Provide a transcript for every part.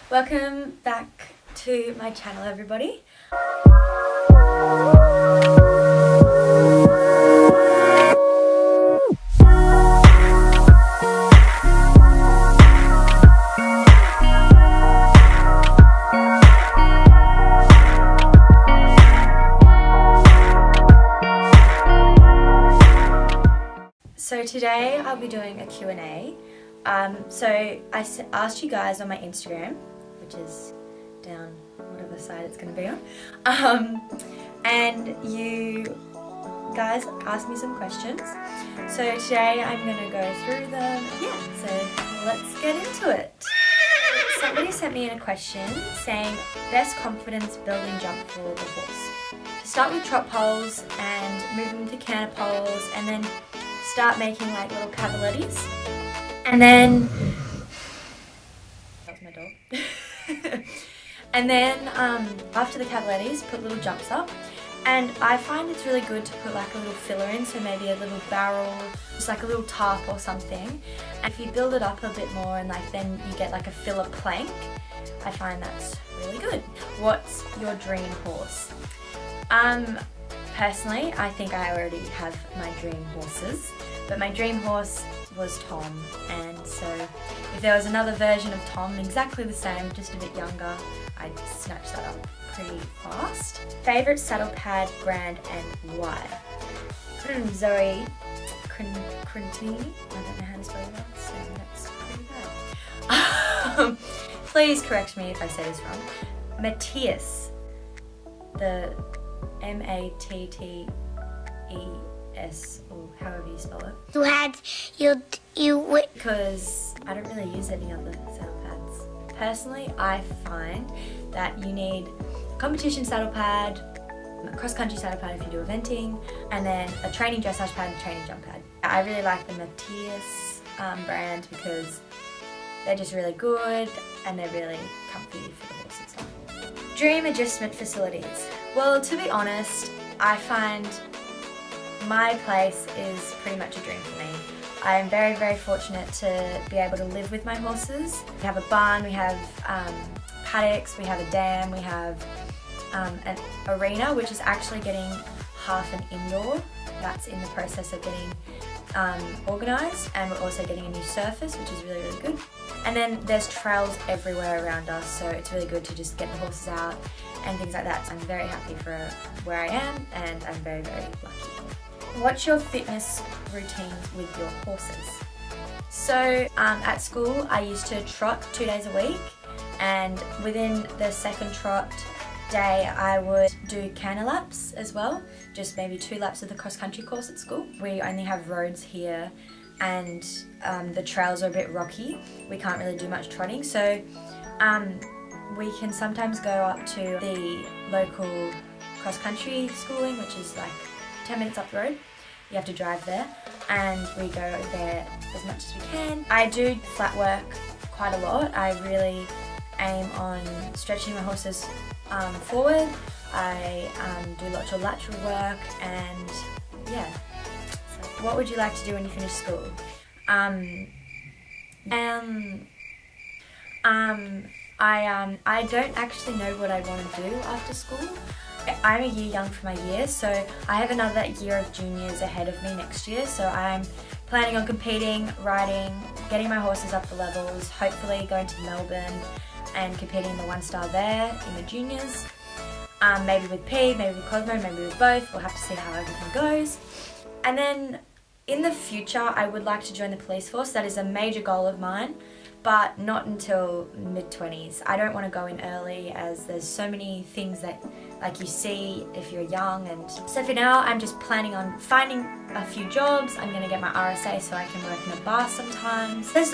Welcome back to my channel, everybody. So today I'll be doing a Q&A. So I asked you guys on my Instagram, which is down whatever side it's going to be on, and you guys asked me some questions. So today I'm going to go through them. Yeah, so let's get into it. Somebody sent me in a question saying best confidence building jump for the horse. To start with trot poles and move them to canter poles, and then start making like little cavalettes, and then that's my dog. And then after the cavalettes, put little jumps up, and I find it's really good to put like a little filler in, so maybe a little barrel, just like a little tarp or something. And if you build it up a bit more and like then you get like a filler plank, I find that's really good. What's your dream horse? Personally, I think I already have my dream horses, but my dream horse was Tom, and so if there was another version of Tom exactly the same, just a bit younger, I'd snatch that up pretty fast. Favourite saddle pad brand and why? Zoe Crintini, I don't know how to spell that, so that's pretty bad. Please correct me if I say this wrong. Matthias, the M-A-T-T-E-S, or however you spell it. Because I don't really use any other saddle pads. Personally, I find that you need a competition saddle pad, a cross-country saddle pad if you do eventing, and then a training dressage pad and a training jump pad. I really like the Matthias brand because they're just really good and they're really comfy for the horse and stuff. Dream adjustment facilities. Well, to be honest, I find my place is pretty much a dream for me. I am very, very fortunate to be able to live with my horses. We have a barn, we have paddocks, we have a dam, we have an arena, which is actually getting half an indoor. That's in the process of getting organised, and we're also getting a new surface, which is really, really good. And then there's trails everywhere around us, so it's really good to just get the horses out and things like that. So I'm very happy for where I am, and I'm very, very lucky. What's your fitness routine with your horses? So at school I used to trot 2 days a week, and within the second trot day I would do canter laps as well, just maybe 2 laps of the cross-country course at school. We only have roads here, and the trails are a bit rocky. We can't really do much trotting, so we can sometimes go up to the local cross-country schooling, which is like 10 minutes up the road. You have to drive there, and we go there as much as we can. I do flat work quite a lot. I really aim on stretching my horses forward. I do lots of lateral work, and yeah. So what would you like to do when you finish school? I don't actually know what I want to do after school. I'm a year young for my year, so I have another year of juniors ahead of me next year, so I'm planning on competing, riding, getting my horses up the levels, hopefully going to Melbourne and competing in the 1-star there in the juniors. Maybe with P, maybe with Cosmo, maybe with both. We'll have to see how everything goes. And then in the future I would like to join the police force. That is a major goal of mine, but not until mid-20s. I don't want to go in early, as there's so many things that like you see if you're young. And so for now I'm just planning on finding a few jobs. I'm going to get my RSA so I can work in a bar sometimes. There's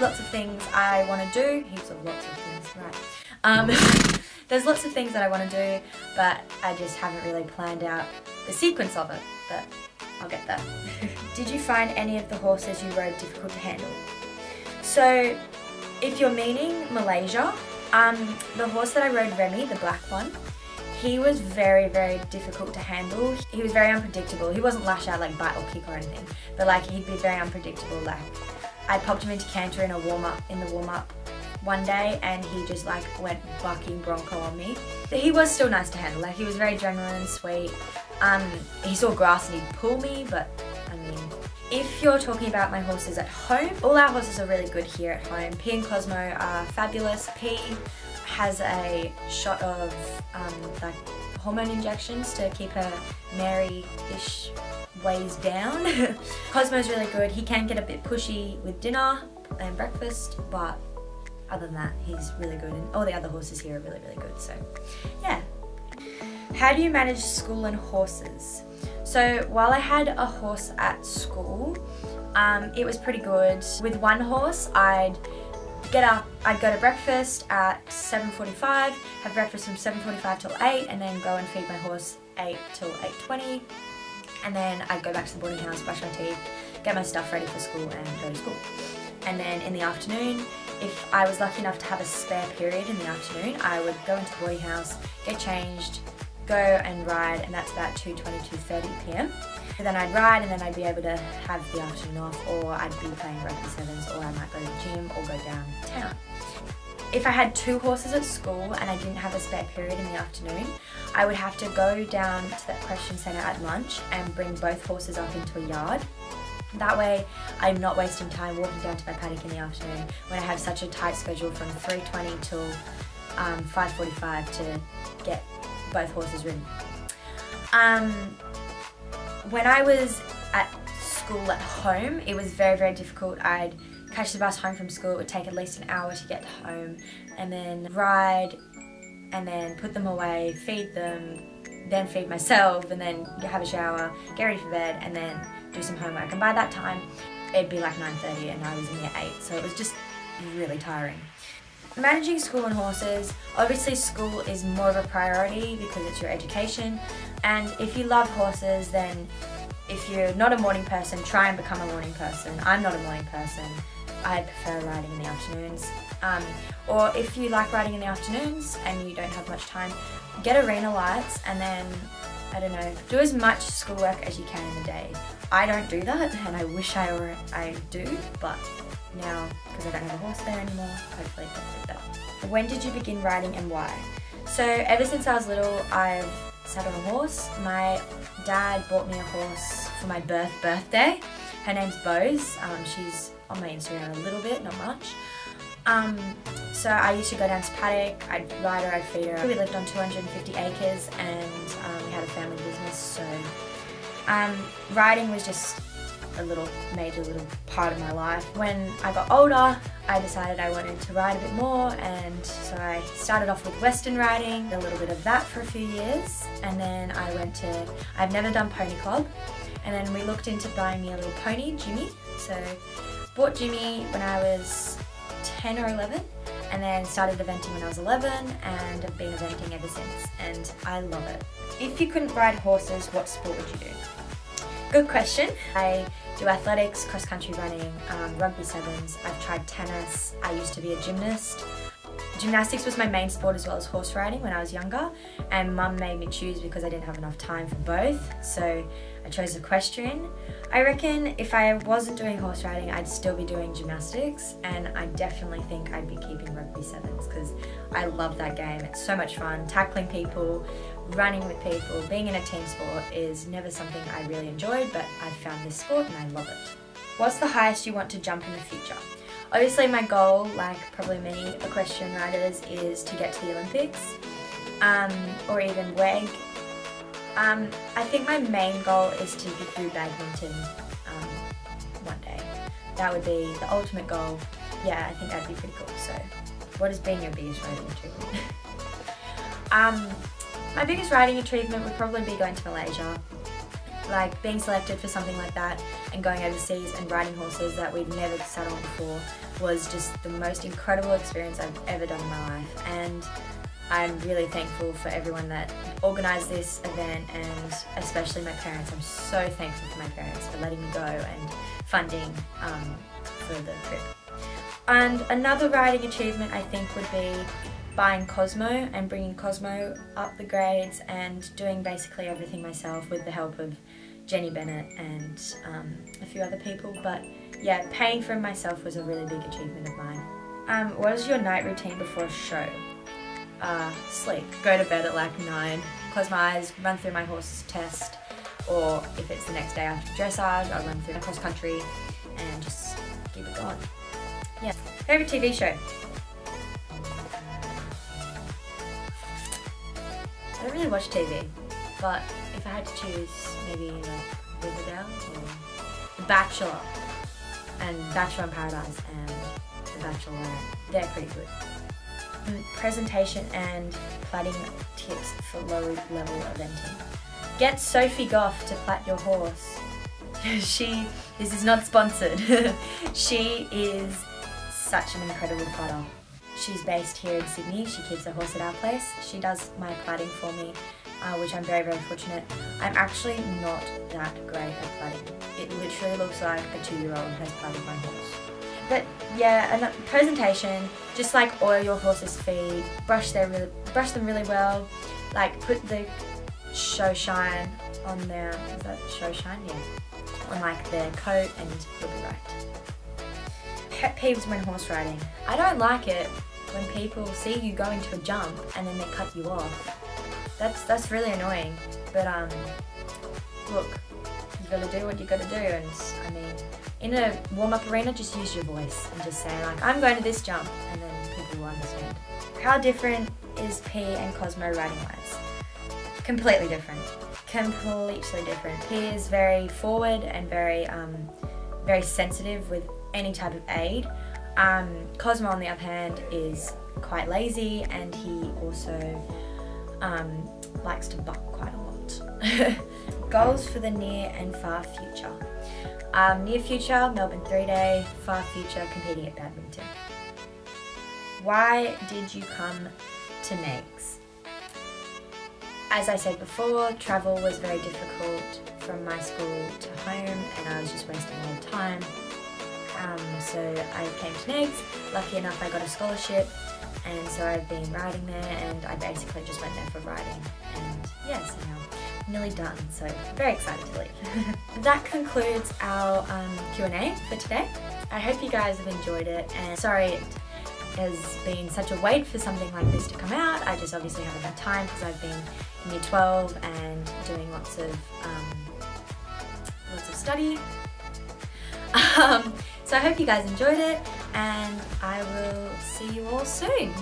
lots of things I want to do. Lots of things, right. There's lots of things that I want to do, but I just haven't really planned out the sequence of it, but I'll get there. Did you find any of the horses you rode difficult to handle? So if you're meaning Malaysia, the horse that I rode, Remy, the black one, he was very, very difficult to handle. He was very unpredictable. He wasn't lash out like bite or kick or anything, but like he'd be very unpredictable. Like I popped him into canter in the warm-up one day and he just like went bucking bronco on me. He was still nice to handle, like he was very genuine, sweet. He saw grass and he'd pull me, but I mean, if you're talking about my horses at home, all our horses are really good here at home. P and Cosmo are fabulous. P has a shot of like hormone injections to keep her Mary-ish ways down. Cosmo's really good. He can get a bit pushy with dinner and breakfast, but other than that, he's really good, and all the other horses here are really, really good, so yeah. How do you manage school and horses? So while I had a horse at school, it was pretty good. With one horse, I'd get up, I'd go to breakfast at 7:45, have breakfast from 7:45 till 8, and then go and feed my horse 8 till 8:20, and then I'd go back to the boarding house, brush my teeth, get my stuff ready for school and go to school. And then in the afternoon, if I was lucky enough to have a spare period in the afternoon, I would go into the boarding house, get changed, go and ride, and that's about 2:20, 2:30 p.m. And then I'd ride, and then I'd be able to have the afternoon off, or I'd be playing rugby sevens, or I might go to the gym or go downtown. If I had 2 horses at school and I didn't have a spare period in the afternoon, I would have to go down to that equestrian centre at lunch and bring both horses up into a yard. That way I'm not wasting time walking down to my paddock in the afternoon when I have such a tight schedule from 3:20 till 5:45 to get both horses ridden. When I was at school at home, it was very, very difficult. I'd catch the bus home from school. It would take at least an hour to get home, and then ride, and then put them away, feed them, then feed myself, and then have a shower, get ready for bed, and then do some homework. And by that time, it'd be like 9:30 and I was in year 8, so it was just really tiring. Managing school and horses, obviously school is more of a priority because it's your education, and if you love horses, then if you're not a morning person, try and become a morning person. I'm not a morning person. I prefer riding in the afternoons. Or if you like riding in the afternoons and you don't have much time, get arena lights and then, I don't know, do as much schoolwork as you can in the day. I don't do that, and I wish I do, but now, because I don't have a horse there anymore, hopefully it's like that. When did you begin riding and why? So ever since I was little, I've sat on a horse. My dad bought me a horse for my birthday. Her name's Bose. She's on my Instagram a little bit, not much. So I used to go down to paddock, I'd ride her, I'd feed her. We lived on 250 acres and we had a family business, so riding was just a major little part of my life. When I got older, I decided I wanted to ride a bit more, and so I started off with Western riding, a little bit of that for a few years, and then I've never done pony club, and then we looked into buying me a little pony, Jimmy. So bought Jimmy when I was 10 or 11, and then started eventing when I was 11, and have been eventing ever since, and I love it. If you couldn't ride horses, what sport would you do? Good question. I do athletics, cross-country running, rugby sevens. I've tried tennis. I used to be a gymnast. Gymnastics was my main sport as well as horse riding when I was younger, and Mum made me choose because I didn't have enough time for both, so I chose equestrian. I reckon if I wasn't doing horse riding, I'd still be doing gymnastics, and I definitely think I'd be keeping rugby sevens because I love that game. It's so much fun. Tackling people, running with people, being in a team sport is never something I really enjoyed, but I found this sport and I love it. What's the highest you want to jump in the future? Obviously my goal, like probably many equestrian riders, is to get to the Olympics, or even WEG. I think my main goal is to do badminton one day. That would be the ultimate goal. Yeah, I think that'd be pretty cool. So, what has been your biggest riding achievement? My biggest riding achievement would probably be going to Malaysia. Like being selected for something like that and going overseas and riding horses that we've never sat on before was just the most incredible experience I've ever done in my life, and I'm really thankful for everyone that organised this event, and especially my parents. I'm so thankful for my parents for letting me go and funding for the trip. And another riding achievement I think would be buying Cosmo and bringing Cosmo up the grades and doing basically everything myself with the help of Jenny Bennett and a few other people. But yeah, paying for myself was a really big achievement of mine. What is your night routine before a show? Sleep. Go to bed at like 9, close my eyes, run through my horse's test, or if it's the next day after dressage, I'll run through cross country and just keep it going. Yeah. Favorite TV show? I don't really watch TV, but if I had to choose, maybe like Riverdale or The Bachelor and Bachelor in Paradise and The Bachelorette. They're pretty good. Presentation and plaiting tips for low level eventing. Get Sophie Goff to plait your horse. This is not sponsored. She is such an incredible platter. She's based here in Sydney. She keeps her horse at our place. She does my plaiting for me, which I'm very, very fortunate. I'm actually not that great at plaiting. It literally looks like a 2-year-old has plaited my horse. But yeah, and presentation, just like oil your horse's feet, brush them really well, like put the show shine on their, is that show shine? Yeah. On like their coat and you'll be right. Pet peeves when horse riding. I don't like it when people see you going to a jump and then they cut you off. That's really annoying. But look, you gotta do what you gotta do, and I mean, in a warm-up arena, just use your voice and just say like, I'm going to this jump, and then people will understand. How different is P and Cosmo riding-wise? Completely different. Completely different. P is very forward and very sensitive with any type of aid. Cosmo, on the other hand, is quite lazy, and he also likes to buck quite a lot. Goals for the near and far future. Near future, Melbourne 3-day, far future, competing at badminton. Why did you come to NAIGS? As I said before, travel was very difficult from my school to home, and I was just wasting a lot of time. So I came to NAIGS. Lucky enough, I got a scholarship, and so I've been riding there, and I basically just went there for riding. And yeah, so now I'm nearly done, so very excited to leave. That concludes our Q&A for today. I hope you guys have enjoyed it, and sorry it has been such a wait for something like this to come out. I just obviously haven't had time because I've been in year 12 and doing lots of study. So I hope you guys enjoyed it, and I will see you all soon.